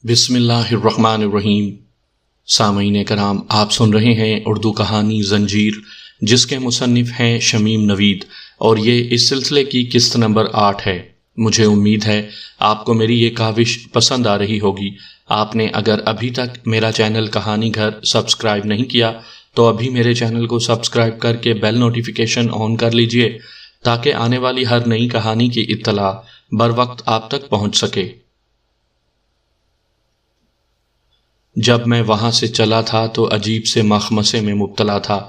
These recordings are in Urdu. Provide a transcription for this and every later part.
بسم اللہ الرحمن الرحیم۔ سامعین کرام، آپ سن رہے ہیں اردو کہانی زنجیر، جس کے مصنف ہیں شمیم نوید، اور یہ اس سلسلے کی قسط نمبر 8 ہے۔ مجھے امید ہے آپ کو میری یہ کاوش پسند آ رہی ہوگی۔ آپ نے اگر ابھی تک میرا چینل کہانی گھر سبسکرائب نہیں کیا تو ابھی میرے چینل کو سبسکرائب کر کے بیل نوٹیفیکیشن آن کر لیجئے، تاکہ آنے والی ہر نئی کہانی کی اطلاع بر وقت آپ تک پہنچ سکے۔ جب میں وہاں سے چلا تھا تو عجیب سے مخمصے میں مبتلا تھا۔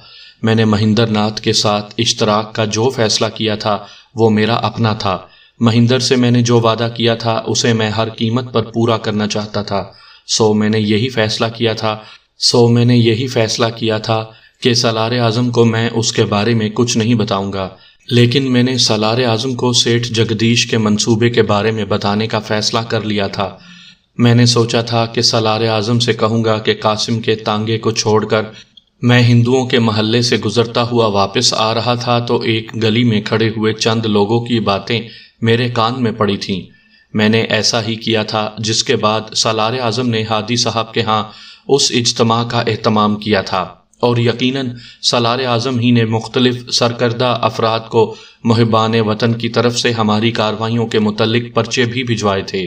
میں نے مہندر ناتھ کے ساتھ اشتراک کا جو فیصلہ کیا تھا وہ میرا اپنا تھا۔ مہندر سے میں نے جو وعدہ کیا تھا اسے میں ہر قیمت پر پورا کرنا چاہتا تھا، سو میں نے یہی فیصلہ کیا تھا کہ سالار اعظم کو میں اس کے بارے میں کچھ نہیں بتاؤں گا۔ لیکن میں نے سالار اعظم کو سیٹھ جگدیش کے منصوبے کے بارے میں بتانے کا فیصلہ کر لیا تھا۔ میں نے سوچا تھا کہ سالار اعظم سے کہوں گا کہ قاسم کے تانگے کو چھوڑ کر میں ہندوؤں کے محلے سے گزرتا ہوا واپس آ رہا تھا تو ایک گلی میں کھڑے ہوئے چند لوگوں کی باتیں میرے کان میں پڑی تھیں۔ میں نے ایسا ہی کیا تھا، جس کے بعد سالار اعظم نے ہادی صاحب کے ہاں اس اجتماع کا اہتمام کیا تھا، اور یقیناً سالار اعظم ہی نے مختلف سرکردہ افراد کو محبان وطن کی طرف سے ہماری کارروائیوں کے متعلق پرچے بھی بھجوائے تھے۔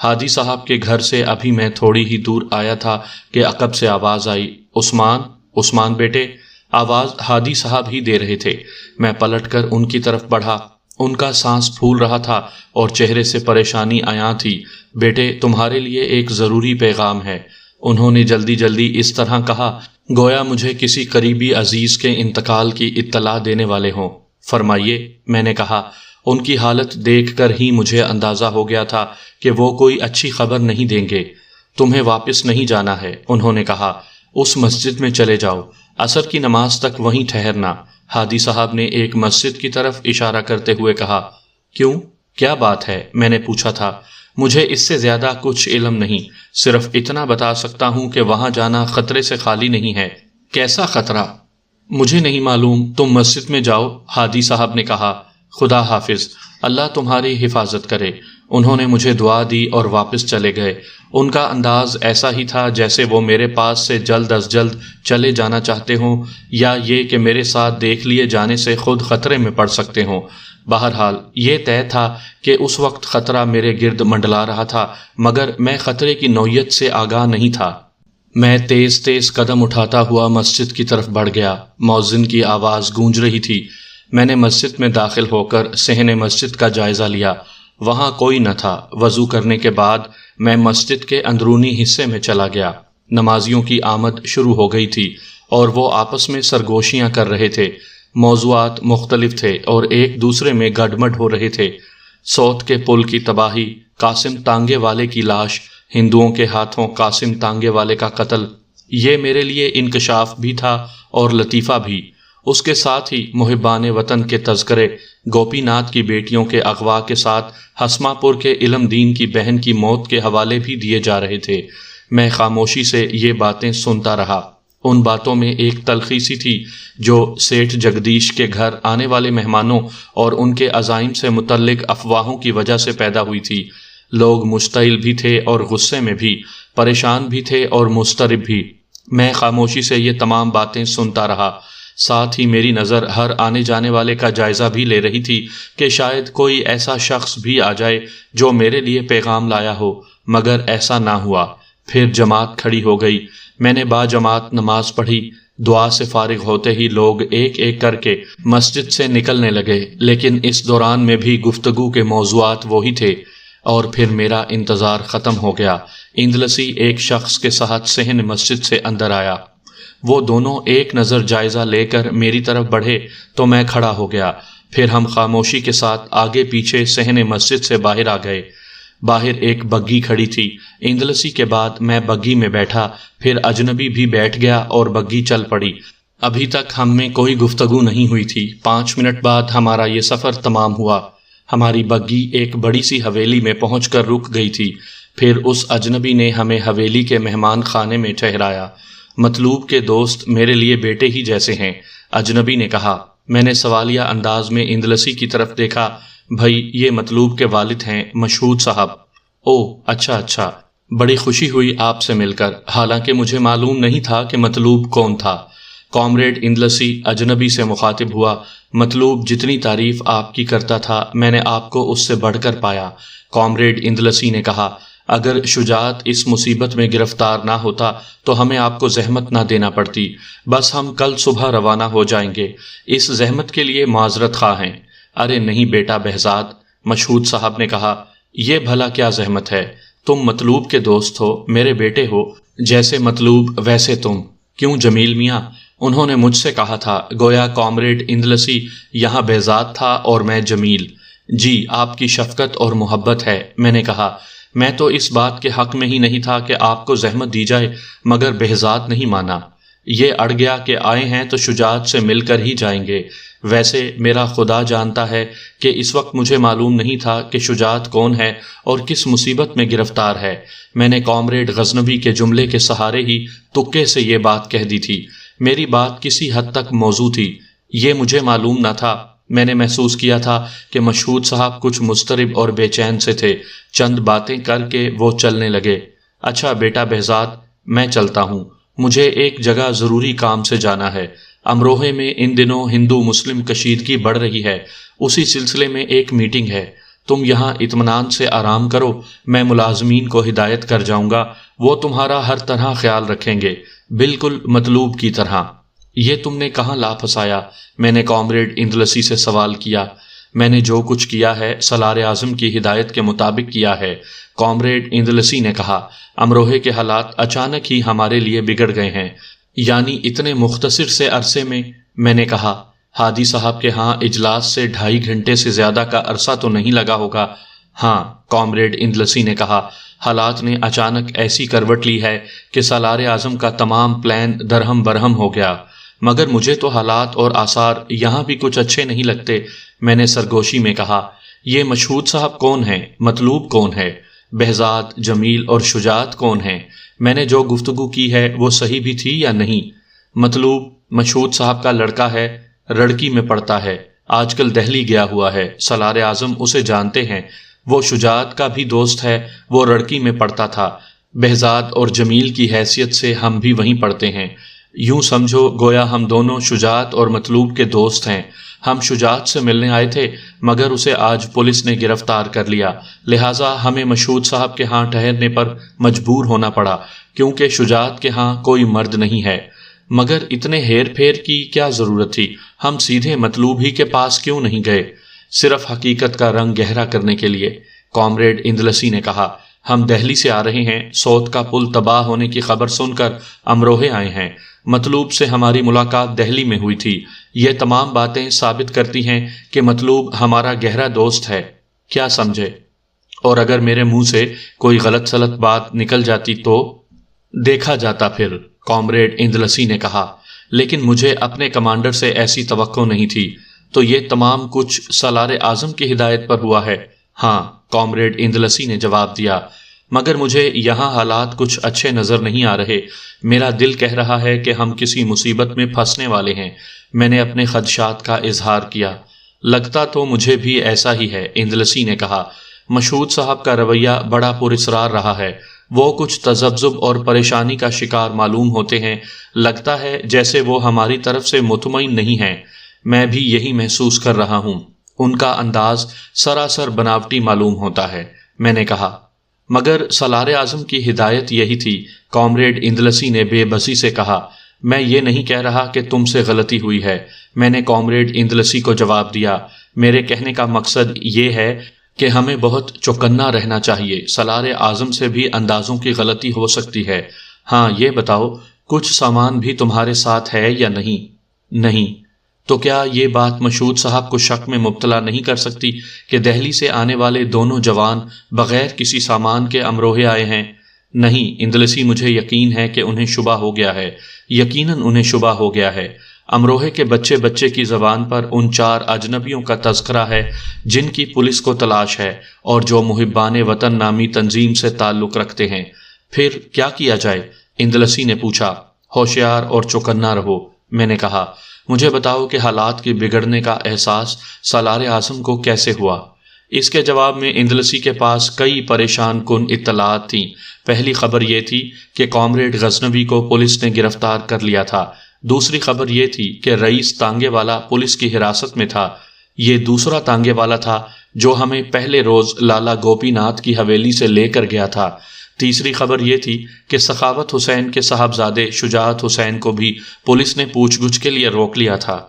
ہادی صاحب کے گھر سے ابھی میں تھوڑی ہی دور آیا تھا کہ عقب سے آواز آئی، عثمان بیٹے۔ آواز ہادی صاحب ہی دے رہے تھے۔ میں پلٹ کر ان کی طرف بڑھا۔ ان کا سانس پھول رہا تھا اور چہرے سے پریشانی عیاں تھی۔ بیٹے، تمہارے لیے ایک ضروری پیغام ہے، انہوں نے جلدی اس طرح کہا گویا مجھے کسی قریبی عزیز کے انتقال کی اطلاع دینے والے ہوں۔ فرمائیے، میں نے کہا۔ ان کی حالت دیکھ کر ہی مجھے اندازہ ہو گیا تھا کہ وہ کوئی اچھی خبر نہیں دیں گے۔ تمہیں واپس نہیں جانا ہے، انہوں نے کہا۔ اس مسجد میں چلے جاؤ، عصر کی نماز تک وہیں ٹھہرنا۔ ہادی صاحب نے ایک مسجد کی طرف اشارہ کرتے ہوئے کہا۔ کیوں؟ کیا بات ہے؟ میں نے پوچھا تھا۔ مجھے اس سے زیادہ کچھ علم نہیں، صرف اتنا بتا سکتا ہوں کہ وہاں جانا خطرے سے خالی نہیں ہے۔ کیسا خطرہ؟ مجھے نہیں معلوم، تم مسجد میں جاؤ، ہادی صاحب نے کہا۔ خدا حافظ، اللہ تمہاری حفاظت کرے۔ انہوں نے مجھے دعا دی اور واپس چلے گئے۔ ان کا انداز ایسا ہی تھا جیسے وہ میرے پاس سے جلد از جلد چلے جانا چاہتے ہوں، یا یہ کہ میرے ساتھ دیکھ لیے جانے سے خود خطرے میں پڑ سکتے ہوں۔ بہرحال یہ طے تھا کہ اس وقت خطرہ میرے گرد منڈلا رہا تھا، مگر میں خطرے کی نوعیت سے آگاہ نہیں تھا۔ میں تیز قدم اٹھاتا ہوا مسجد کی طرف بڑھ گیا۔ مؤذن کی آواز گونج رہی تھی۔ میں نے مسجد میں داخل ہو کر صحن مسجد کا جائزہ لیا۔ وہاں کوئی نہ تھا۔ وضو کرنے کے بعد میں مسجد کے اندرونی حصے میں چلا گیا۔ نمازیوں کی آمد شروع ہو گئی تھی اور وہ آپس میں سرگوشیاں کر رہے تھے۔ موضوعات مختلف تھے اور ایک دوسرے میں گڈمڈ ہو رہے تھے۔ سوت کے پل کی تباہی، قاسم تانگے والے کی لاش، ہندوؤں کے ہاتھوں قاسم تانگے والے کا قتل، یہ میرے لیے انکشاف بھی تھا اور لطیفہ بھی۔ اس کے ساتھ ہی محبان وطن کے تذکرے، گوپی ناتھ کی بیٹیوں کے اغوا کے ساتھ ہسما پور کے علم دین کی بہن کی موت کے حوالے بھی دیے جا رہے تھے۔ میں خاموشی سے یہ باتیں سنتا رہا۔ ان باتوں میں ایک تلخی سی تھی جو سیٹھ جگدیش کے گھر آنے والے مہمانوں اور ان کے عزائم سے متعلق افواہوں کی وجہ سے پیدا ہوئی تھی۔ لوگ مشتعل بھی تھے اور غصے میں بھی، پریشان بھی تھے اور مضطرب بھی۔ میں خاموشی سے یہ تمام باتیں سنتا رہا، ساتھ ہی میری نظر ہر آنے جانے والے کا جائزہ بھی لے رہی تھی کہ شاید کوئی ایسا شخص بھی آ جائے جو میرے لیے پیغام لایا ہو، مگر ایسا نہ ہوا۔ پھر جماعت کھڑی ہو گئی۔ میں نے با جماعت نماز پڑھی۔ دعا سے فارغ ہوتے ہی لوگ ایک ایک کر کے مسجد سے نکلنے لگے، لیکن اس دوران میں بھی گفتگو کے موضوعات وہی تھے، اور پھر میرا انتظار ختم ہو گیا۔ اندلسی ایک شخص کے ساتھ صحن مسجد سے اندر آیا۔ وہ دونوں ایک نظر جائزہ لے کر میری طرف بڑھے تو میں کھڑا ہو گیا۔ پھر ہم خاموشی کے ساتھ آگے پیچھے صحن مسجد سے باہر آ گئے۔ باہر ایک بگی کھڑی تھی۔ اندلسی کے بعد میں بگی میں بیٹھا، پھر اجنبی بھی بیٹھ گیا اور بگی چل پڑی۔ ابھی تک ہم میں کوئی گفتگو نہیں ہوئی تھی۔ 5 منٹ بعد ہمارا یہ سفر تمام ہوا۔ ہماری بگی ایک بڑی سی حویلی میں پہنچ کر رک گئی تھی۔ پھر اس اجنبی نے ہمیں حویلی کے مہمان خانے میں ٹھہرایا۔ مطلوب کے دوست میرے لیے بیٹے ہی جیسے ہیں، اجنبی نے کہا۔ میں نے سوالیہ انداز میں اندلسی کی طرف دیکھا۔ بھائی، یہ مطلوب کے والد ہیں، مشہود صاحب۔ او اچھا۔ بڑی خوشی ہوئی آپ سے مل کر، حالانکہ مجھے معلوم نہیں تھا کہ مطلوب کون تھا۔ کامریڈ اندلسی اجنبی سے مخاطب ہوا۔ مطلوب جتنی تعریف آپ کی کرتا تھا میں نے آپ کو اس سے بڑھ کر پایا۔ کامریڈ اندلسی نے کہا، اگر شجاعت اس مصیبت میں گرفتار نہ ہوتا تو ہمیں آپ کو زحمت نہ دینا پڑتی، بس ہم کل صبح روانہ ہو جائیں گے۔ اس زحمت کے لیے معذرت خواہ ہیں۔ ارے نہیں بیٹا بہزاد، مشہود صاحب نے کہا، یہ بھلا کیا زحمت ہے؟ تم مطلوب کے دوست ہو، میرے بیٹے ہو، جیسے مطلوب ویسے تم۔ کیوں جمیل میاں؟ انہوں نے مجھ سے کہا تھا، گویا کامریڈ اندلسی یہاں بہزاد تھا اور میں جمیل۔ جی آپ کی شفقت اور محبت ہے، میں نے کہا۔ میں تو اس بات کے حق میں ہی نہیں تھا کہ آپ کو زحمت دی جائے، مگر بہزاد نہیں مانا۔ یہ اڑ گیا کہ آئے ہیں تو شجاعت سے مل کر ہی جائیں گے۔ ویسے میرا خدا جانتا ہے کہ اس وقت مجھے معلوم نہیں تھا کہ شجاعت کون ہے اور کس مصیبت میں گرفتار ہے۔ میں نے کامریڈ غزنوی کے جملے کے سہارے ہی تکے سے یہ بات کہہ دی تھی۔ میری بات کسی حد تک موزوں تھی، یہ مجھے معلوم نہ تھا۔ میں نے محسوس کیا تھا کہ مشہود صاحب کچھ مضطرب اور بے چین سے تھے۔ چند باتیں کر کے وہ چلنے لگے۔ اچھا بیٹا بہزاد، میں چلتا ہوں، مجھے ایک جگہ ضروری کام سے جانا ہے۔ امروہے میں ان دنوں ہندو مسلم کشیدگی بڑھ رہی ہے، اسی سلسلے میں ایک میٹنگ ہے۔ تم یہاں اطمینان سے آرام کرو، میں ملازمین کو ہدایت کر جاؤں گا، وہ تمہارا ہر طرح خیال رکھیں گے، بالکل مطلوب کی طرح۔ یہ تم نے کہاں لا پھنسایا؟ میں نے کامریڈ اندلسی سے سوال کیا۔ میں نے جو کچھ کیا ہے سالار اعظم کی ہدایت کے مطابق کیا ہے، کامریڈ اندلسی نے کہا۔ امروہے کے حالات اچانک ہی ہمارے لیے بگڑ گئے ہیں، یعنی اتنے مختصر سے عرصے میں نے کہا۔ ہادی صاحب کے ہاں اجلاس سے 2.5 گھنٹے سے زیادہ کا عرصہ تو نہیں لگا ہوگا؟ ہاں، کامریڈ اندلسی نے کہا۔ حالات نے اچانک ایسی کروٹ لی ہے کہ سالار اعظم کا تمام پلان درہم برہم ہو گیا، مگر مجھے تو حالات اور آثار یہاں بھی کچھ اچھے نہیں لگتے۔ میں نے سرگوشی میں کہا، یہ مشہود صاحب کون ہیں؟ مطلوب کون ہے؟ بہزاد، جمیل اور شجاعت کون ہیں؟ میں نے جو گفتگو کی ہے وہ صحیح بھی تھی یا نہیں؟ مطلوب مشہود صاحب کا لڑکا ہے، رڑکی میں پڑھتا ہے، آج کل دہلی گیا ہوا ہے، سالار اعظم اسے جانتے ہیں۔ وہ شجاعت کا بھی دوست ہے، وہ رڑکی میں پڑھتا تھا۔ بہزاد اور جمیل کی حیثیت سے ہم بھی وہیں پڑھتے ہیں۔ یوں سمجھو گویا ہم دونوں شجاعت اور مطلوب کے دوست ہیں۔ ہم شجاعت سے ملنے آئے تھے، مگر اسے آج پولیس نے گرفتار کر لیا، لہٰذا ہمیں مشہود صاحب کے ہاں ٹھہرنے پر مجبور ہونا پڑا، کیونکہ شجاعت کے ہاں کوئی مرد نہیں ہے۔ مگر اتنے ہیر پھیر کی کیا ضرورت تھی؟ ہم سیدھے مطلوب ہی کے پاس کیوں نہیں گئے؟ صرف حقیقت کا رنگ گہرا کرنے کے لیے، کامریڈ اندلسی نے کہا۔ ہم دہلی سے آ رہے ہیں، سوت کا پل تباہ ہونے کی خبر سن کر امروہے آئے ہیں۔ مطلوب سے ہماری ملاقات دہلی میں ہوئی تھی۔ یہ تمام باتیں ثابت کرتی ہیں کہ مطلوب ہمارا گہرا دوست ہے، کیا سمجھے؟ اور اگر میرے منہ سے کوئی غلط سلط بات نکل جاتی تو دیکھا جاتا پھر، کامریڈ اندلسی نے کہا۔ لیکن مجھے اپنے کمانڈر سے ایسی توقع نہیں تھی۔ تو یہ تمام کچھ سالار اعظم کی ہدایت پر ہوا ہے؟ ہاں، کامریڈ اندلسی نے جواب دیا۔ مگر مجھے یہاں حالات کچھ اچھے نظر نہیں آ رہے۔ میرا دل کہہ رہا ہے کہ ہم کسی مصیبت میں پھنسنے والے ہیں۔ میں نے اپنے خدشات کا اظہار کیا۔ لگتا تو مجھے بھی ایسا ہی ہے، اندلسی نے کہا۔ مشہود صاحب کا رویہ بڑا پراسرار رہا ہے، وہ کچھ تذبذب اور پریشانی کا شکار معلوم ہوتے ہیں، لگتا ہے جیسے وہ ہماری طرف سے مطمئن نہیں ہیں۔ میں بھی یہی محسوس کر رہا ہوں۔ ان کا انداز سراسر بناوٹی معلوم ہوتا ہے، میں نے کہا۔ مگر سالار اعظم کی ہدایت یہی تھی، کامریڈ اندلسی نے بے بسی سے کہا۔ میں یہ نہیں کہہ رہا کہ تم سے غلطی ہوئی ہے، میں نے کامریڈ اندلسی کو جواب دیا۔ میرے کہنے کا مقصد یہ ہے کہ ہمیں بہت چوکنا رہنا چاہیے۔ سالار اعظم سے بھی اندازوں کی غلطی ہو سکتی ہے۔ ہاں یہ بتاؤ، کچھ سامان بھی تمہارے ساتھ ہے یا نہیں؟ نہیں۔ تو کیا یہ بات مشہود صاحب کو شک میں مبتلا نہیں کر سکتی کہ دہلی سے آنے والے دونوں جوان بغیر کسی سامان کے امروہے آئے ہیں؟ نہیں اندلسی، مجھے یقین ہے کہ انہیں شبہ ہو گیا ہے، یقیناً انہیں شبہ ہو گیا ہے۔ امروہے کے بچے کی زبان پر ان 4 اجنبیوں کا تذکرہ ہے جن کی پولیس کو تلاش ہے اور جو محبان وطن نامی تنظیم سے تعلق رکھتے ہیں۔ پھر کیا کیا جائے؟ اندلسی نے پوچھا۔ ہوشیار اور چوکنا رہو، میں نے کہا۔ مجھے بتاؤ کہ حالات کے بگڑنے کا احساس سالار اعظم کو کیسے ہوا؟ اس کے جواب میں اندلسی کے پاس کئی پریشان کن اطلاعات تھیں۔ پہلی خبر یہ تھی کہ کامریڈ غزنوی کو پولیس نے گرفتار کر لیا تھا۔ دوسری خبر یہ تھی کہ رئیس تانگے والا پولیس کی حراست میں تھا۔ یہ دوسرا تانگے والا تھا جو ہمیں پہلے روز لالا گوپی ناتھ کی حویلی سے لے کر گیا تھا۔ تیسری خبر یہ تھی کہ سخاوت حسین کے صاحبزادے شجاعت حسین کو بھی پولیس نے پوچھ گچھ کے لیے روک لیا تھا۔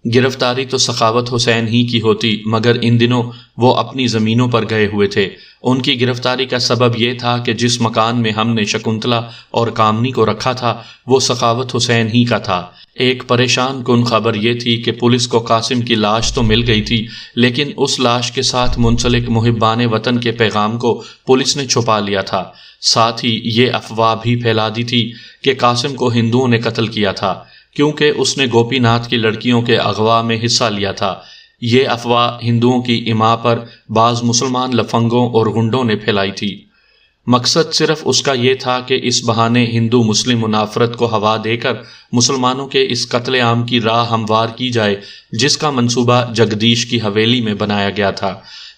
گرفتاری تو سخاوت حسین ہی کی ہوتی، مگر ان دنوں وہ اپنی زمینوں پر گئے ہوئے تھے۔ ان کی گرفتاری کا سبب یہ تھا کہ جس مکان میں ہم نے شکنتلا اور کامنی کو رکھا تھا وہ سخاوت حسین ہی کا تھا۔ ایک پریشان کن خبر یہ تھی کہ پولیس کو قاسم کی لاش تو مل گئی تھی، لیکن اس لاش کے ساتھ منسلک محبان وطن کے پیغام کو پولیس نے چھپا لیا تھا۔ ساتھ ہی یہ افواہ بھی پھیلا دی تھی کہ قاسم کو ہندوؤں نے قتل کیا تھا کیونکہ اس نے گوپی ناتھ کی لڑکیوں کے اغوا میں حصہ لیا تھا۔ یہ افواہ ہندوؤں کی اماں پر بعض مسلمان لفنگوں اور غنڈوں نے پھیلائی تھی۔ مقصد صرف اس کا یہ تھا کہ اس بہانے ہندو مسلم منافرت کو ہوا دے کر مسلمانوں کے اس قتل عام کی راہ ہموار کی جائے جس کا منصوبہ جگدیش کی حویلی میں بنایا گیا تھا۔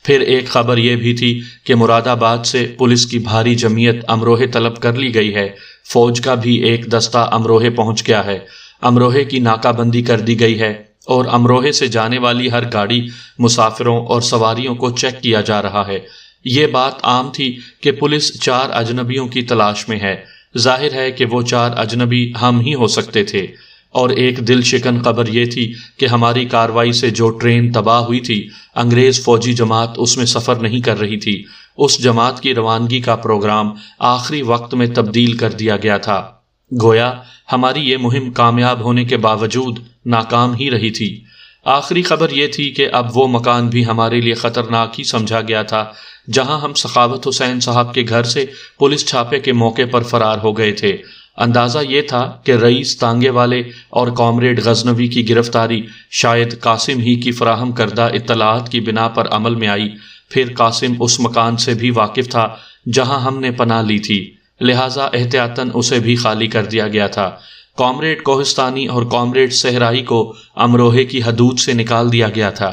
پھر ایک خبر یہ بھی تھی کہ مراد آباد سے پولیس کی بھاری جمعیت امروہے طلب کر لی گئی ہے۔ فوج کا بھی ایک دستہ امروہے پہنچ گیا ہے۔ امروہے کی ناکہ بندی کر دی گئی ہے اور امروہے سے جانے والی ہر گاڑی مسافروں اور سواریوں کو چیک کیا جا رہا ہے۔ یہ بات عام تھی کہ پولیس 4 اجنبیوں کی تلاش میں ہے۔ ظاہر ہے کہ وہ 4 اجنبی ہم ہی ہو سکتے تھے۔ اور ایک دل شکن خبر یہ تھی کہ ہماری کارروائی سے جو ٹرین تباہ ہوئی تھی، انگریز فوجی جماعت اس میں سفر نہیں کر رہی تھی۔ اس جماعت کی روانگی کا پروگرام آخری وقت میں تبدیل کر دیا گیا تھا۔ گویا ہماری یہ مہم کامیاب ہونے کے باوجود ناکام ہی رہی تھی۔ آخری خبر یہ تھی کہ اب وہ مکان بھی ہمارے لیے خطرناک ہی سمجھا گیا تھا جہاں ہم سخاوت حسین صاحب کے گھر سے پولیس چھاپے کے موقع پر فرار ہو گئے تھے۔ اندازہ یہ تھا کہ رئیس تانگے والے اور کامریڈ غزنوی کی گرفتاری شاید قاسم ہی کی فراہم کردہ اطلاعات کی بنا پر عمل میں آئی۔ پھر قاسم اس مکان سے بھی واقف تھا جہاں ہم نے پناہ لی تھی، لہٰذا احتیاطاً اسے بھی خالی کر دیا گیا تھا۔ کامریڈ کوہستانی اور کامریڈ صحرائی کو امروہے کی حدود سے نکال دیا گیا تھا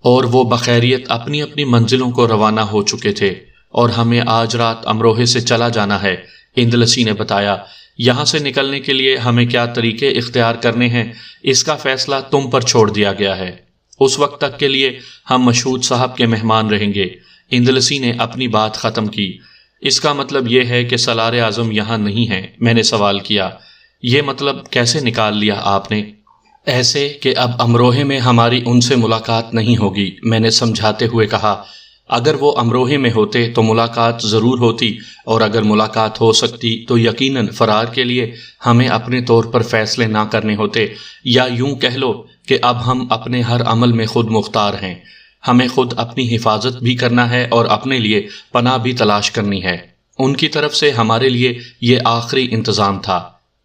اور وہ بخیریت اپنی اپنی منزلوں کو روانہ ہو چکے تھے، اور ہمیں آج رات امروہے سے چلا جانا ہے۔ اندلسی نے بتایا، یہاں سے نکلنے کے لیے ہمیں کیا طریقے اختیار کرنے ہیں اس کا فیصلہ تم پر چھوڑ دیا گیا ہے۔ اس وقت تک کے لیے ہم مشہود صاحب کے مہمان رہیں گے۔ اندلسی نے اپنی بات ختم کی۔ اس کا مطلب یہ ہے کہ سالار اعظم یہاں نہیں ہیں؟ میں نے سوال کیا۔ یہ مطلب کیسے نکال لیا آپ نے؟ ایسے کہ اب امروہے میں ہماری ان سے ملاقات نہیں ہوگی، میں نے سمجھاتے ہوئے کہا۔ اگر وہ امروہے میں ہوتے تو ملاقات ضرور ہوتی، اور اگر ملاقات ہو سکتی تو یقیناً فرار کے لیے ہمیں اپنے طور پر فیصلے نہ کرنے ہوتے، یا یوں کہہ لو کہ اب ہم اپنے ہر عمل میں خود مختار ہیں۔ ہمیں خود اپنی حفاظت بھی کرنا ہے اور اپنے لیے پناہ بھی تلاش کرنی ہے۔ ان کی طرف سے ہمارے لیے یہ آخری انتظام تھا۔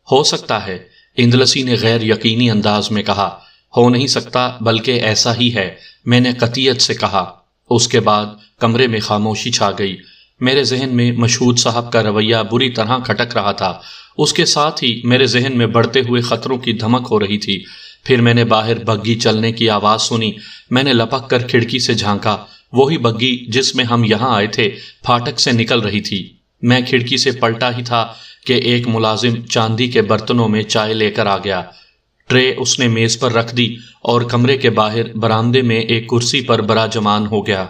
ہو سکتا ہے، اندلسی نے غیر یقینی انداز میں کہا۔ ہو نہیں سکتا بلکہ ایسا ہی ہے، میں نے قطعیت سے کہا۔ اس کے بعد کمرے میں خاموشی چھا گئی۔ میرے ذہن میں مشہود صاحب کا رویہ بری طرح کھٹک رہا تھا، اس کے ساتھ ہی میرے ذہن میں بڑھتے ہوئے خطروں کی دھمک ہو رہی تھی۔ پھر میں نے باہر بگھی چلنے کی آواز سنی۔ میں نے لپک کر کھڑکی سے جھانکا۔ وہی بگھی جس میں ہم یہاں آئے تھے پھاٹک سے نکل رہی تھی۔ میں کھڑکی سے پلٹا ہی تھا کہ ایک ملازم چاندی کے برتنوں میں چائے لے کر آ گیا۔ ٹرے اس نے میز پر رکھ دی اور کمرے کے باہر برآمدے میں ایک کرسی پر براجمان ہو گیا۔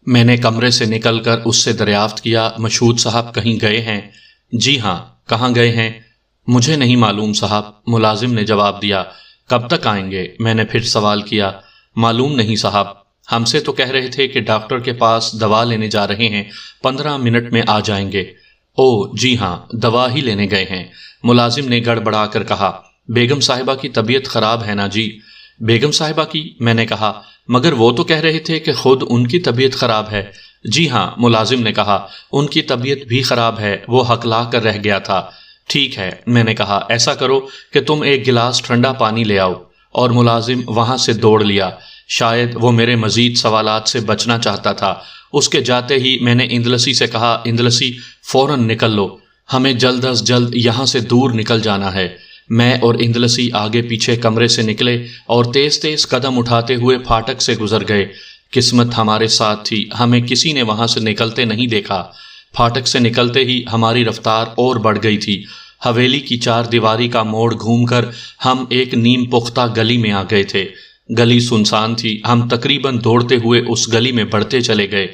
میں نے کمرے سے نکل کر اس سے دریافت کیا، مشہود صاحب کہیں گئے ہیں؟ جی ہاں۔ کہاں گئے ہیں؟ مجھے نہیں معلوم صاحب، ملازم نے جواب دیا۔ کب تک آئیں گے؟ میں نے پھر سوال کیا۔ معلوم نہیں صاحب، ہم سے تو کہہ رہے تھے کہ ڈاکٹر کے پاس دوا لینے جا رہے ہیں، 15 منٹ میں آ جائیں گے۔ او جی ہاں، دوا ہی لینے گئے ہیں، ملازم نے گڑبڑا کر کہا۔ بیگم صاحبہ کی طبیعت خراب ہے نا جی؟ بیگم صاحبہ کی؟ میں نے کہا، مگر وہ تو کہہ رہے تھے کہ خود ان کی طبیعت خراب ہے۔ جی ہاں، ملازم نے کہا، ان کی طبیعت بھی خراب ہے، وہ ہکلا کر رہ گیا تھا۔ ٹھیک ہے، میں نے کہا، ایسا کرو کہ تم ایک گلاس ٹھنڈا پانی لے آؤ، اور ملازم وہاں سے دوڑ لیا۔ شاید وہ میرے مزید سوالات سے بچنا چاہتا تھا۔ اس کے جاتے ہی میں نے اندلسی سے کہا، اندلسی فوراً نکل لو، ہمیں جلد از جلد یہاں سے دور نکل جانا ہے۔ میں اور اندلسی آگے پیچھے کمرے سے نکلے اور تیز تیز قدم اٹھاتے ہوئے پھاٹک سے گزر گئے۔ قسمت ہمارے ساتھ تھی، ہمیں کسی نے وہاں سے نکلتے نہیں دیکھا۔ پھاٹک سے نکلتے ہی ہماری رفتار اور بڑھ گئی تھی۔ حویلی کی 4 دیواری کا موڑ گھوم کر ہم ایک نیم پختہ گلی میں آ گئے تھے۔ گلی سنسان تھی۔ ہم تقریباً دوڑتے ہوئے اس گلی میں بڑھتے چلے گئے۔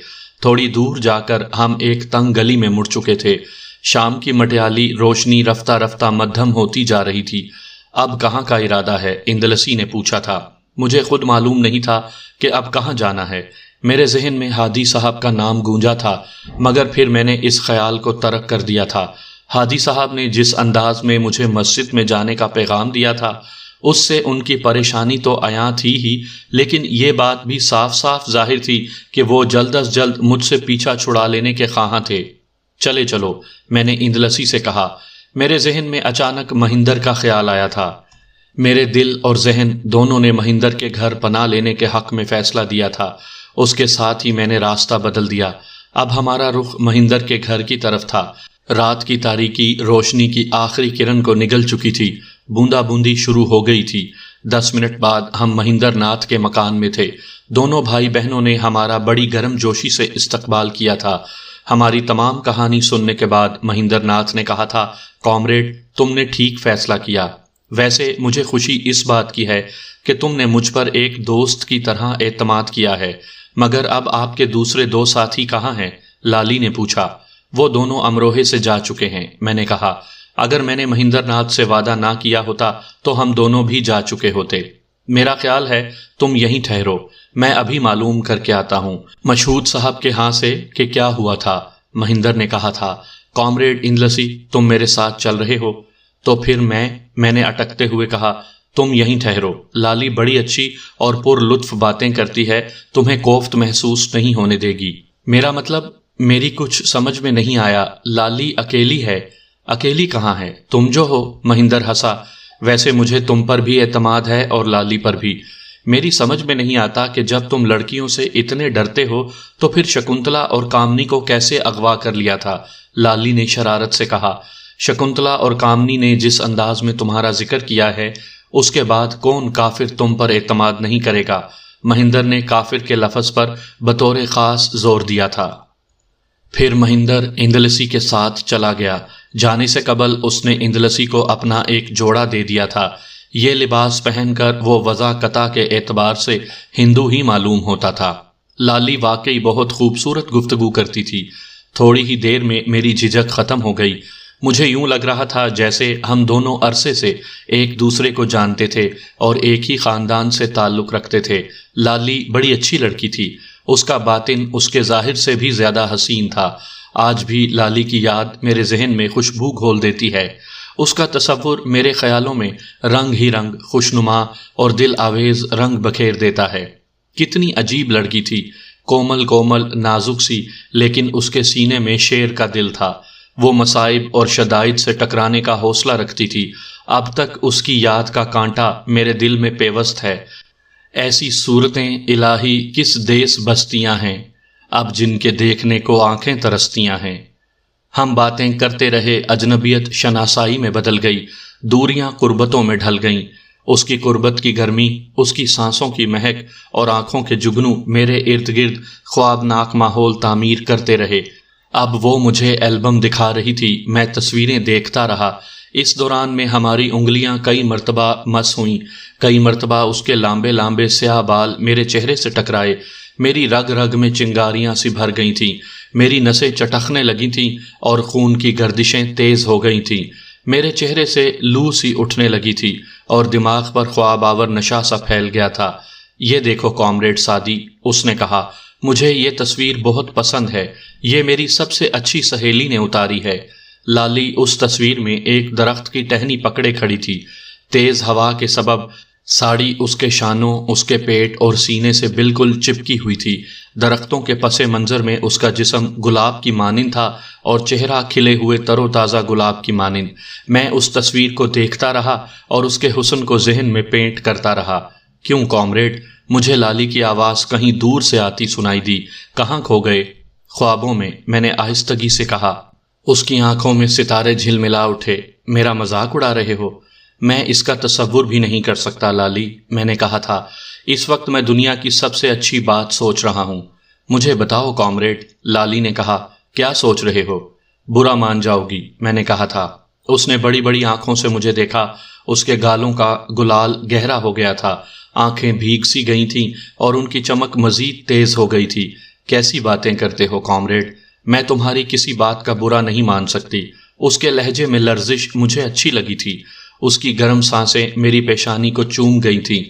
تھوڑی دور جا کر ہم ایک تنگ گلی میں مڑ چکے تھے۔ شام کی مٹیالی روشنی رفتہ رفتہ مدھم ہوتی جا رہی تھی۔ اب کہاں کا ارادہ ہے؟ اندلسی نے پوچھا تھا۔ مجھے خود معلوم نہیں تھا کہ اب کہاں جانا ہے۔ میرے ذہن میں ہادی صاحب کا نام گونجا تھا، مگر پھر میں نے اس خیال کو ترک کر دیا تھا۔ ہادی صاحب نے جس انداز میں مجھے مسجد میں جانے کا پیغام دیا تھا، اس سے ان کی پریشانی تو عیاں تھی ہی، لیکن یہ بات بھی صاف صاف ظاہر تھی کہ وہ جلد از جلد مجھ سے پیچھا چھڑا لینے کے خواہاں تھے۔ چلے چلو، میں نے اندلسی سے کہا۔ میرے ذہن میں اچانک مہندر کا خیال آیا تھا۔ میرے دل اور ذہن دونوں نے مہندر کے گھر پناہ لینے کے حق میں فیصلہ دیا تھا۔ اس کے ساتھ ہی میں نے راستہ بدل دیا۔ اب ہمارا رخ مہندر کے گھر کی طرف تھا۔ رات کی تاریکی روشنی کی آخری کرن کو نگل چکی تھی۔ بوندا بوندی شروع ہو گئی تھی۔ 10 منٹ بعد ہم مہندر ناتھ کے مکان میں تھے۔ دونوں بھائی بہنوں نے ہمارا بڑی گرم جوشی سے استقبال کیا تھا۔ ہماری تمام کہانی سننے کے بعد مہندر ناتھ نے کہا تھا، کامریڈ، تم نے ٹھیک فیصلہ کیا۔ ویسے مجھے خوشی اس بات کی ہے کہ تم نے مجھ پر ایک دوست کی طرح اعتماد کیا ہے، مگر اب آپ کے دوسرے 2 ساتھی کہاں ہیں؟ لالی نے پوچھا۔ وہ دونوں امروہے سے جا چکے ہیں، میں نے کہا۔ اگر میں نے مہندر ناتھ سے وعدہ نہ کیا ہوتا تو ہم دونوں بھی جا چکے ہوتے۔ میرا خیال ہے تم یہیں ٹھہرو، میں ابھی معلوم کر کے آتا ہوں مشہود صاحب کے ہاں سے کہ کیا ہوا تھا۔ مہندر نے کہا تھا، کامریڈ اندلسی، تم میرے ساتھ چل رہے ہو؟ تو پھر میں نے اٹکتے ہوئے کہا، تم یہیں ٹھہرو، لالی بڑی اچھی اور پر لطف باتیں کرتی ہے، تمہیں کوفت محسوس نہیں ہونے دے گی۔ میرا مطلب، میری کچھ سمجھ میں نہیں آیا۔ لالی اکیلی ہے؟ اکیلی کہاں ہے؟ تم جو ہو۔ مہندر ہنسا۔ ویسے مجھے تم پر بھی اعتماد ہے اور لالی پر بھی۔ میری سمجھ میں نہیں آتا کہ جب تم لڑکیوں سے اتنے ڈرتے ہو تو پھر شکنتلا اور کامنی کو کیسے اغوا کر لیا تھا؟ لالی نے شرارت سے کہا۔ شکنتلا اور کامنی نے جس انداز میں تمہارا ذکر کیا ہے، اس کے بعد کون کافر تم پر اعتماد نہیں کرے گا؟ مہندر نے کافر کے لفظ پر بطور خاص زور دیا تھا۔ پھر مہندر اندلسی کے ساتھ چلا گیا۔ جانے سے قبل اس نے اندلسی کو اپنا ایک جوڑا دے دیا تھا۔ یہ لباس پہن کر وہ وضع قطع کے اعتبار سے ہندو ہی معلوم ہوتا تھا۔ لالی واقعی بہت خوبصورت گفتگو کرتی تھی۔ تھوڑی ہی دیر میں میری جھجک ختم ہو گئی۔ مجھے یوں لگ رہا تھا جیسے ہم دونوں عرصے سے ایک دوسرے کو جانتے تھے اور ایک ہی خاندان سے تعلق رکھتے تھے۔ لالی بڑی اچھی لڑکی تھی۔ اس کا باطن اس کے ظاہر سے بھی زیادہ حسین تھا۔ آج بھی لالی کی یاد میرے ذہن میں خوشبو گھول دیتی ہے۔ اس کا تصور میرے خیالوں میں رنگ ہی رنگ، خوشنما اور دل آویز رنگ بکھیر دیتا ہے۔ کتنی عجیب لڑکی تھی، کومل کومل، نازک سی، لیکن اس کے سینے میں شیر کا دل تھا۔ وہ مصائب اور شدائد سے ٹکرانے کا حوصلہ رکھتی تھی۔ اب تک اس کی یاد کا کانٹا میرے دل میں پیوست ہے۔ ایسی صورتیں الہی کس دیس بستیاں ہیں، اب جن کے دیکھنے کو آنکھیں ترستیاں ہیں۔ ہم باتیں کرتے رہے، اجنبیت شناسائی میں بدل گئی، دوریاں قربتوں میں ڈھل گئیں۔ اس کی قربت کی گرمی، اس کی سانسوں کی مہک اور آنکھوں کے جگنو میرے ارد گرد خوابناک ماحول تعمیر کرتے رہے۔ اب وہ مجھے البم دکھا رہی تھی، میں تصویریں دیکھتا رہا۔ اس دوران میں ہماری انگلیاں کئی مرتبہ مس ہوئیں، کئی مرتبہ اس کے لامبے لامبے سیاہ بال میرے چہرے سے ٹکرائے۔ میری رگ رگ میں چنگاریاں سی بھر گئی تھیں، میری نسیں چٹکنے لگی تھیں اور خون کی گردشیں تیز ہو گئی تھیں۔ میرے چہرے سے لو سی اٹھنے لگی تھی اور دماغ پر خواب آور نشہ سا پھیل گیا تھا۔ یہ دیکھو کامریڈ سعدی، اس نے کہا، مجھے یہ تصویر بہت پسند ہے، یہ میری سب سے اچھی سہیلی نے اتاری ہے۔ لالی اس تصویر میں ایک درخت کی ٹہنی پکڑے کھڑی تھی۔ تیز ہوا کے سبب ساڑی اس کے شانوں، اس کے پیٹ اور سینے سے بالکل چپکی ہوئی تھی۔ درختوں کے پس منظر میں اس کا جسم گلاب کی مانند تھا اور چہرہ کھلے ہوئے تر و تازہ گلاب کی مانند۔ میں اس تصویر کو دیکھتا رہا اور اس کے حسن کو ذہن میں پینٹ کرتا رہا۔ کیوں کامریڈ؟ مجھے لالی کی آواز کہیں دور سے آتی سنائی دی۔ کہاں کھو گئے؟ خوابوں میں، میں نے آہستگی سے کہا۔ اس کی آنکھوں میں ستارے جھلملا اٹھے۔ میرا مذاق اڑا رہے ہو؟ میں اس کا تصور بھی نہیں کر سکتا لالی، میں نے کہا تھا۔ اس وقت میں دنیا کی سب سے اچھی بات سوچ رہا ہوں۔ مجھے بتاؤ کامریڈ، لالی نے کہا۔ کیا سوچ رہے ہو؟ برا مان جاؤ گی، میں نے کہا تھا۔ اس نے بڑی بڑی آنکھوں سے مجھے دیکھا۔ اس کے گالوں کا گلال گہرا ہو گیا تھا، آنکھیں بھیگ سی گئی تھیں اور ان کی چمک مزید تیز ہو گئی تھی۔ کیسی باتیں کرتے ہو کامریڈ، میں تمہاری کسی بات کا برا نہیں مان سکتی۔ اس کے لہجے میں لرزش مجھے اچھی لگی تھی۔ اس کی گرم سانسیں میری پیشانی کو چوم گئی تھیں۔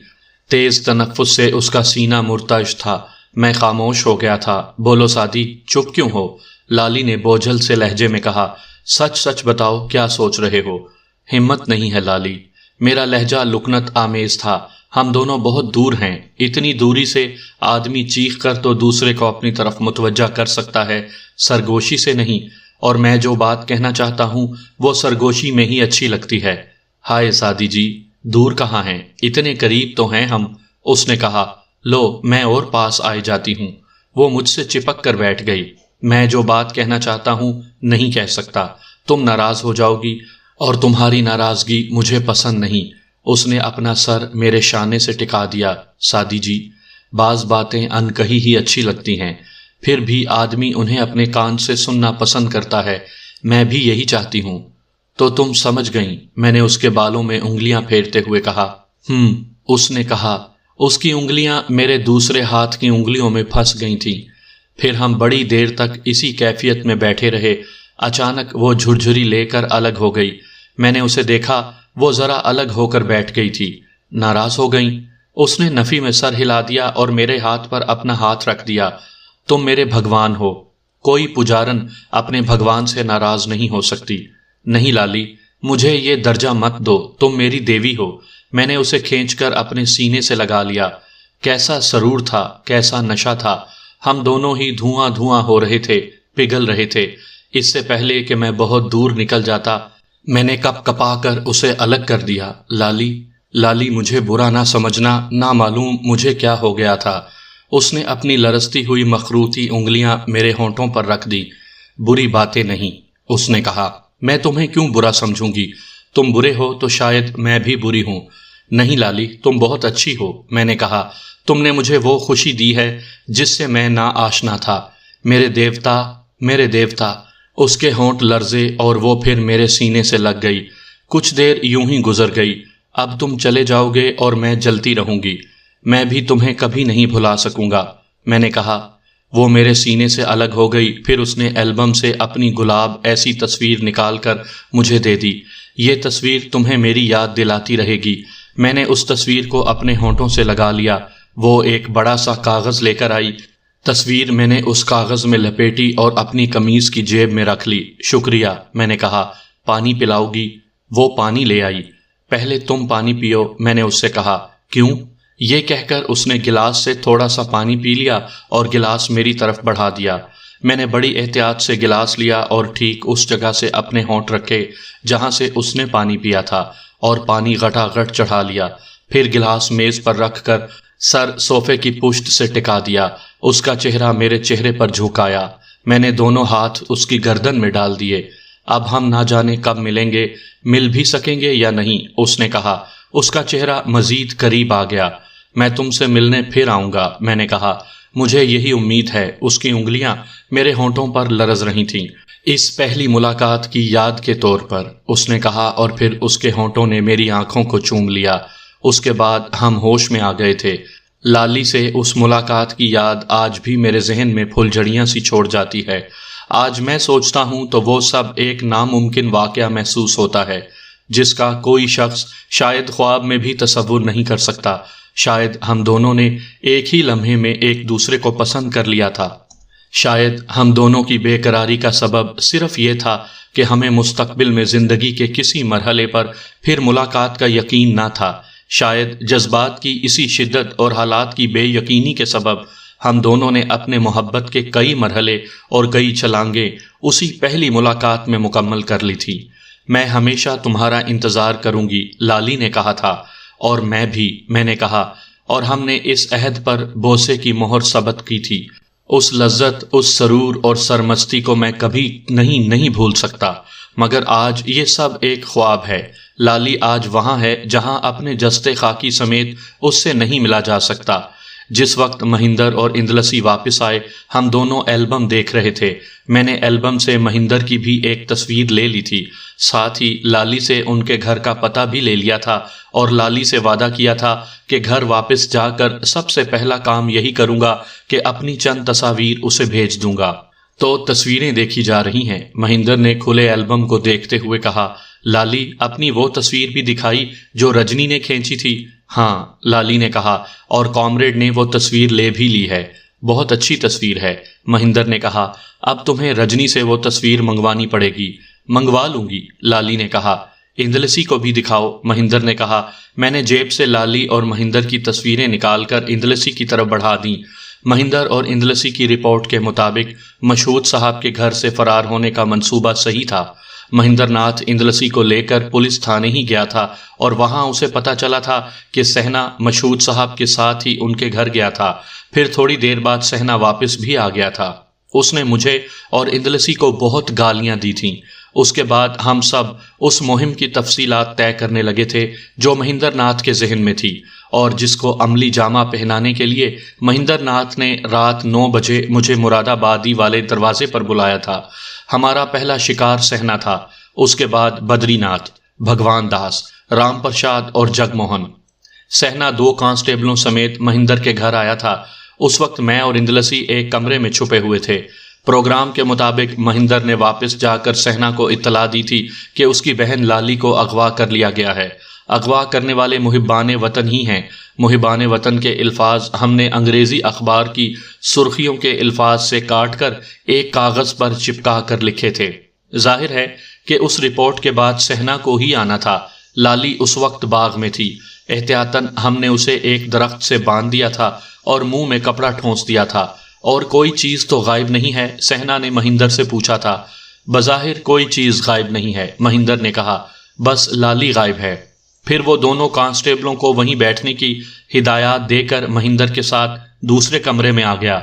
تیز تنفس سے اس کا سینہ مرتعش تھا۔ میں خاموش ہو گیا تھا۔ بولو سعدی، چپ کیوں ہو؟ لالی نے بوجھل سے لہجے میں کہا۔ سچ سچ بتاؤ، کیا سوچ رہے ہو؟ ہمت نہیں ہے لالی۔ میرا لہجہ لکنت آمیز تھا۔ ہم دونوں بہت دور ہیں۔ اتنی دوری سے آدمی چیخ کر تو دوسرے کو اپنی طرف متوجہ کر سکتا ہے، سرگوشی سے نہیں، اور میں جو بات کہنا چاہتا ہوں وہ سرگوشی میں ہی اچھی لگتی ہے۔ ہائے سعدی جی، دور کہاں ہیں، اتنے قریب تو ہیں ہم، اس نے کہا۔ لو، میں اور پاس آئی جاتی ہوں۔ وہ مجھ سے چپک کر بیٹھ گئی۔ میں جو بات کہنا چاہتا ہوں نہیں کہہ سکتا، تم ناراض ہو جاؤ گی، اور تمہاری ناراضگی مجھے پسند نہیں۔ اس نے اپنا سر میرے شانے سے ٹکا دیا۔ سعدی جی، بعض باتیں انکہی ہی اچھی لگتی ہیں، پھر بھی آدمی انہیں اپنے کان سے سننا پسند کرتا ہے۔ میں بھی یہی چاہتی ہوں۔ تو تم سمجھ گئیں، میں نے اس کے بالوں میں انگلیاں پھیرتے ہوئے کہا۔ اس نے کہا۔ اس کی انگلیاں میرے دوسرے ہاتھ کی انگلیوں میں پھنس گئی تھیں۔ پھر ہم بڑی دیر تک اسی کیفیت میں بیٹھے رہے۔ اچانک وہ جھرجھری لے کر الگ ہو گئی۔ میں نے اسے دیکھا، وہ ذرا الگ ہو کر بیٹھ گئی تھی۔ ناراض ہو گئیں؟ اس نے نفی میں سر ہلا دیا اور میرے ہاتھ پر اپنا ہاتھ رکھ دیا۔ تم میرے بھگوان ہو، کوئی پجارن اپنے بھگوان سے ناراض نہیں ہو سکتی۔ نہیں لالی، مجھے یہ درجہ مت دو، تم میری دیوی ہو۔ میں نے اسے کھینچ کر اپنے سینے سے لگا لیا۔ کیسا سرور تھا، کیسا نشہ تھا۔ ہم دونوں ہی دھواں دھواں ہو رہے تھے، پگھل رہے تھے۔ اس سے پہلے کہ میں بہت دور نکل جاتا، میں نے کپ کپا کر اسے الگ کر دیا۔ لالی مجھے برا نہ سمجھنا، نہ معلوم مجھے کیا ہو گیا تھا۔ اس نے اپنی لرزتی ہوئی مخروطی انگلیاں میرے ہونٹوں پر رکھ دی۔ بری باتیں نہیں، اس نے کہا۔ میں تمہیں کیوں برا سمجھوں گی؟ تم برے ہو تو شاید میں بھی بری ہوں۔ نہیں لالی، تم بہت اچھی ہو، میں نے کہا۔ تم نے مجھے وہ خوشی دی ہے جس سے میں نا آشنا تھا۔ میرے دیوتا، اس کے ہونٹ لرزے اور وہ پھر میرے سینے سے لگ گئی۔ کچھ دیر یوں ہی گزر گئی۔ اب تم چلے جاؤ گے اور میں جلتی رہوں گی۔ میں بھی تمہیں کبھی نہیں بھلا سکوں گا، میں نے کہا۔ وہ میرے سینے سے الگ ہو گئی۔ پھر اس نے ایلبم سے اپنی گلاب ایسی تصویر نکال کر مجھے دے دی۔ یہ تصویر تمہیں میری یاد دلاتی رہے گی۔ میں نے اس تصویر کو اپنے ہونٹوں سے لگا لیا۔ وہ ایک بڑا سا کاغذ لے کر آئی۔ تصویر میں نے اس کاغذ میں لپیٹی اور اپنی قمیض کی جیب میں رکھ لی۔ شکریہ، میں نے کہا۔ پانی پلاؤ گی؟ وہ پانی لے آئی۔ پہلے تم پانی پیو، میں نے اس سے کہا۔ کیوں؟ یہ کہہ کر اس نے گلاس سے تھوڑا سا پانی پی لیا اور گلاس میری طرف بڑھا دیا۔ میں نے بڑی احتیاط سے گلاس لیا اور ٹھیک اس جگہ سے اپنے ہونٹ رکھے جہاں سے اس نے پانی پیا تھا، اور پانی گھٹا گھٹ چڑھا لیا۔ پھر گلاس میز پر رکھ کر سر صوفے کی پشت سے ٹکا دیا۔ اس کا چہرہ میرے چہرے پر جھکایا۔ میں نے دونوں ہاتھ اس کی گردن میں ڈال دیے۔ اب ہم نہ جانے کب ملیں گے، مل بھی سکیں گے یا نہیں، اس نے کہا۔ اس کا چہرہ مزید قریب آ گیا۔ میں تم سے ملنے پھر آؤں گا، میں نے کہا۔ مجھے یہی امید ہے۔ اس کی انگلیاں میرے ہونٹوں پر لرز رہی تھیں۔ اس پہلی ملاقات کی یاد کے طور پر، اس نے کہا، اور پھر اس کے ہونٹوں نے میری آنکھوں کو چوم لیا۔ اس کے بعد ہم ہوش میں آ گئے تھے۔ لالی سے اس ملاقات کی یاد آج بھی میرے ذہن میں پھلجھڑیاں سی چھوڑ جاتی ہے۔ آج میں سوچتا ہوں تو وہ سب ایک ناممکن واقعہ محسوس ہوتا ہے جس کا کوئی شخص شاید خواب میں بھی تصور نہیں کر سکتا۔ شاید ہم دونوں نے ایک ہی لمحے میں ایک دوسرے کو پسند کر لیا تھا۔ شاید ہم دونوں کی بے قراری کا سبب صرف یہ تھا کہ ہمیں مستقبل میں زندگی کے کسی مرحلے پر پھر ملاقات کا یقین نہ تھا۔ شاید جذبات کی اسی شدت اور حالات کی بے یقینی کے سبب ہم دونوں نے اپنے محبت کے کئی مرحلے اور کئی چھلانگیں اسی پہلی ملاقات میں مکمل کر لی تھی۔ میں ہمیشہ تمہارا انتظار کروں گی، لالی نے کہا تھا، اور میں بھی، میں نے کہا، اور ہم نے اس عہد پر بوسے کی مہر ثبت کی تھی۔ اس لذت، اس سرور اور سرمستی کو میں کبھی نہیں بھول سکتا، مگر آج یہ سب ایک خواب ہے۔ لالی آج وہاں ہے جہاں اپنے جستے خاکی سمیت اس سے نہیں ملا جا سکتا۔ جس وقت مہندر اور اندلسی واپس آئے ہم دونوں ایلبم دیکھ رہے تھے۔ میں نے ایلبم سے مہندر کی بھی ایک تصویر لے لی تھی، ساتھ ہی لالی سے ان کے گھر کا پتہ بھی لے لیا تھا اور لالی سے وعدہ کیا تھا کہ گھر واپس جا کر سب سے پہلا کام یہی کروں گا کہ اپنی چند تصاویر اسے بھیج دوں گا۔ تو تصویریں دیکھی جا رہی ہیں۔ مہندر نے کھلے ایلبم کو دیکھتے ہوئے کہا، لالی اپنی وہ تصویر بھی دکھائی جو رجنی نے کھینچی تھی؟ ہاں، لالی نے کہا، اور کامریڈ نے وہ تصویر لے بھی لی ہے۔ بہت اچھی تصویر ہے، مہندر نے کہا۔ اب تمہیں رجنی سے وہ تصویر منگوانی پڑے گی۔ منگوا لوں گی، لالی نے کہا۔ اندلسی کو بھی دکھاؤ، مہندر نے کہا۔ میں نے جیب سے لالی اور مہندر کی تصویریں نکال کر اندلسی کی طرف بڑھا دیں۔ مہندر اور اندلسی کی رپورٹ کے مطابق مشہود صاحب کے گھر سے فرار ہونے کا منصوبہ صحیح تھا۔ مہندر ناتھ اندلسی کو لے کر پولیس تھانے ہی گیا تھا اور وہاں اسے پتہ چلا تھا کہ سہنا مشہود صاحب کے ساتھ ہی ان کے گھر گیا تھا۔ پھر تھوڑی دیر بعد سہنا واپس بھی آ گیا تھا۔ اس نے مجھے اور اندلسی کو بہت گالیاں دی تھیں۔ اس کے بعد ہم سب اس مہم کی تفصیلات طے کرنے لگے تھے جو مہندر ناتھ کے ذہن میں تھی اور جس کو عملی جامہ پہنانے کے لیے مہندر ناتھ نے رات 9 بجے مجھے مراد آبادی والے دروازے پر بلایا تھا۔ ہمارا پہلا شکار سہنا تھا، اس کے بعد بدری ناتھ، بھگوان داس، رام پرساد اور جگ موہن۔ سہنا 2 کانسٹیبلوں سمیت مہندر کے گھر آیا تھا۔ اس وقت میں اور اندلسی ایک کمرے میں چھپے ہوئے تھے۔ پروگرام کے مطابق مہندر نے واپس جا کر سہنا کو اطلاع دی تھی کہ اس کی بہن لالی کو اغوا کر لیا گیا ہے۔ اغوا کرنے والے محبان وطن ہی ہیں۔ محبان وطن کے الفاظ ہم نے انگریزی اخبار کی سرخیوں کے الفاظ سے کاٹ کر ایک کاغذ پر چپکا کر لکھے تھے۔ ظاہر ہے کہ اس رپورٹ کے بعد سہنا کو ہی آنا تھا۔ لالی اس وقت باغ میں تھی۔ احتیاطاً ہم نے اسے ایک درخت سے باندھ دیا تھا اور منہ میں کپڑا ٹھونس دیا تھا۔ اور کوئی چیز تو غائب نہیں ہے؟ سہنا نے مہندر سے پوچھا تھا۔ بظاہر کوئی چیز غائب نہیں ہے، مہندر نے کہا، بس لالی غائب ہے۔ پھر وہ دونوں کانسٹیبلوں کو وہیں بیٹھنے کی ہدایات دے کر مہندر کے ساتھ دوسرے کمرے میں آ گیا۔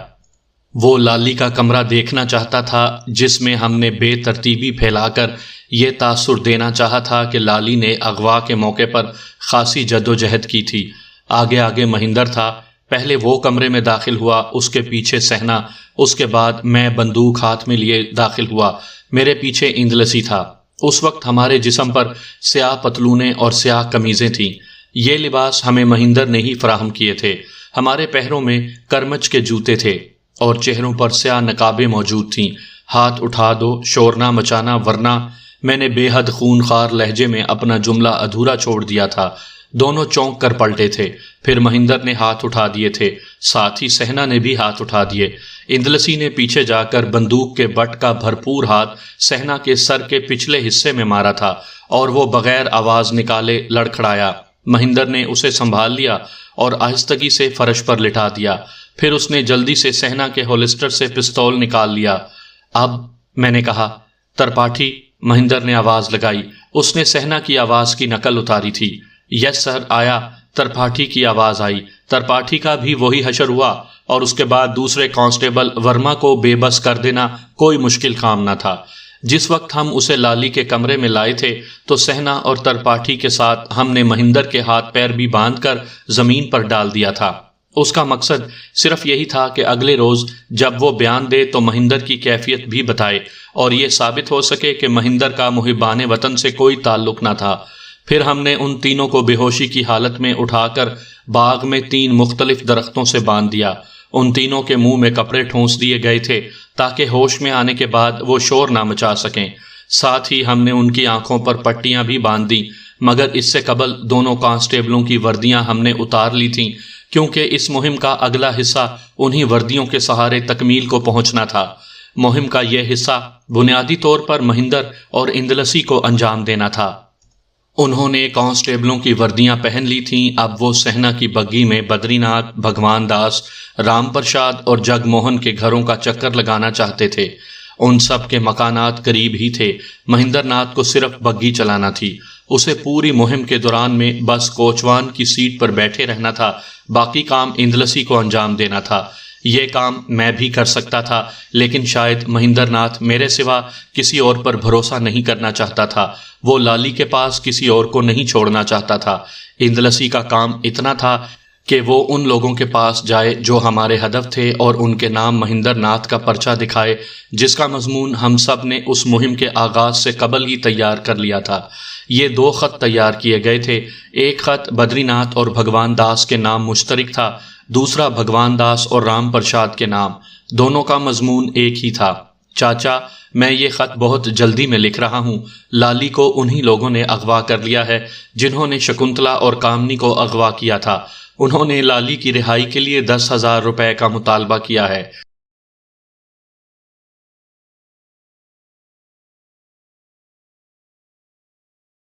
وہ لالی کا کمرہ دیکھنا چاہتا تھا جس میں ہم نے بے ترتیبی پھیلا کر یہ تاثر دینا چاہا تھا کہ لالی نے اغوا کے موقع پر خاصی جدوجہد کی تھی۔ آگے آگے مہندر تھا۔ پہلے وہ کمرے میں داخل ہوا، اس کے پیچھے سہنا، اس کے بعد میں بندوق ہاتھ میں لیے داخل ہوا۔ میرے پیچھے اندلسی تھا۔ اس وقت ہمارے جسم پر سیاہ پتلونیں اور سیاہ قمیضیں تھیں۔ یہ لباس ہمیں مہندر نے ہی فراہم کیے تھے۔ ہمارے پیروں میں کرمچ کے جوتے تھے اور چہروں پر سیاہ نقابیں موجود تھیں۔ ہاتھ اٹھا دو، شور نہ مچانا ورنہ۔ میں نے بے حد خونخوار لہجے میں اپنا جملہ ادھورا چھوڑ دیا تھا۔ دونوں چونک کر پلٹے تھے۔ پھر مہندر نے ہاتھ اٹھا دیے تھے، ساتھ ہی سہنا نے بھی ہاتھ اٹھا دیے۔ اندلسی نے پیچھے جا کر بندوق کے بٹ کا بھرپور ہاتھ سہنا کے سر کے پچھلے حصے میں مارا تھا اور وہ بغیر آواز نکالے لڑکھڑایا۔ مہندر نے اسے سنبھال لیا اور آہستگی سے فرش پر لٹا دیا۔ پھر اس نے جلدی سے سہنا کے ہولسٹر سے پستول نکال لیا۔ اب، میں نے کہا۔ ترپاٹھی، مہندر نے آواز لگائی۔ اس نے سہنا کی آواز کی نقل اتاری تھی۔ یس سر، آیا، ترپاٹھی کی آواز آئی۔ ترپاٹھی کا بھی وہی حشر ہوا اور اس کے بعد دوسرے کانسٹیبل ورما کو بے بس کر دینا کوئی مشکل کام نہ تھا۔ جس وقت ہم اسے لالی کے کمرے میں لائے تھے تو سہنا اور ترپاٹھی کے ساتھ ہم نے مہندر کے ہاتھ پیر بھی باندھ کر زمین پر ڈال دیا تھا۔ اس کا مقصد صرف یہی تھا کہ اگلے روز جب وہ بیان دے تو مہندر کی کیفیت بھی بتائے اور یہ ثابت ہو سکے کہ مہندر کا محبان وطن سے کوئی تعلق نہ تھا۔ پھر ہم نے ان تینوں کو بے ہوشی کی حالت میں اٹھا کر باغ میں 3 مختلف درختوں سے باندھ دیا۔ ان تینوں کے منہ میں کپڑے ٹھونس دیے گئے تھے تاکہ ہوش میں آنے کے بعد وہ شور نہ مچا سکیں۔ ساتھ ہی ہم نے ان کی آنکھوں پر پٹیاں بھی باندھ دیں، مگر اس سے قبل دونوں کانسٹیبلوں کی وردیاں ہم نے اتار لی تھیں کیونکہ اس مہم کا اگلا حصہ انہی وردیوں کے سہارے تکمیل کو پہنچنا تھا۔ مہم کا یہ حصہ بنیادی طور پر مہندر اور اندلسی کو انجام دینا تھا۔ انہوں نے کانسٹیبلوں کی وردیاں پہن لی تھیں۔ اب وہ سہنا کی بگی میں بدری ناتھ، بھگوان داس، رام پرساد اور جگ موہن کے گھروں کا چکر لگانا چاہتے تھے۔ ان سب کے مکانات قریب ہی تھے۔ مہندر ناتھ کو صرف بگی چلانا تھی۔ اسے پوری مہم کے دوران میں بس کوچوان کی سیٹ پر بیٹھے رہنا تھا۔ باقی کام اندلسی کو انجام دینا تھا۔ یہ کام میں بھی کر سکتا تھا، لیکن شاید مہندر ناتھ میرے سوا کسی اور پر بھروسہ نہیں کرنا چاہتا تھا۔ وہ لالی کے پاس کسی اور کو نہیں چھوڑنا چاہتا تھا۔ اندلسی کا کام اتنا تھا کہ وہ ان لوگوں کے پاس جائے جو ہمارے ہدف تھے اور ان کے نام مہندر ناتھ کا پرچہ دکھائے، جس کا مضمون ہم سب نے اس مہم کے آغاز سے قبل ہی تیار کر لیا تھا۔ یہ 2 خط تیار کیے گئے تھے۔ ایک خط بدری ناتھ اور بھگوان داس کے نام مشترک تھا، دوسرا بھگوان داس اور رام پرساد کے نام۔ دونوں کا مضمون ایک ہی تھا: چاچا، میں یہ خط بہت جلدی میں لکھ رہا ہوں۔ لالی کو انہی لوگوں نے اغوا کر لیا ہے جنہوں نے شکنتلا اور کامنی کو اغوا کیا تھا۔ انہوں نے لالی کی رہائی کے لیے 10,000 روپے کا مطالبہ کیا ہے۔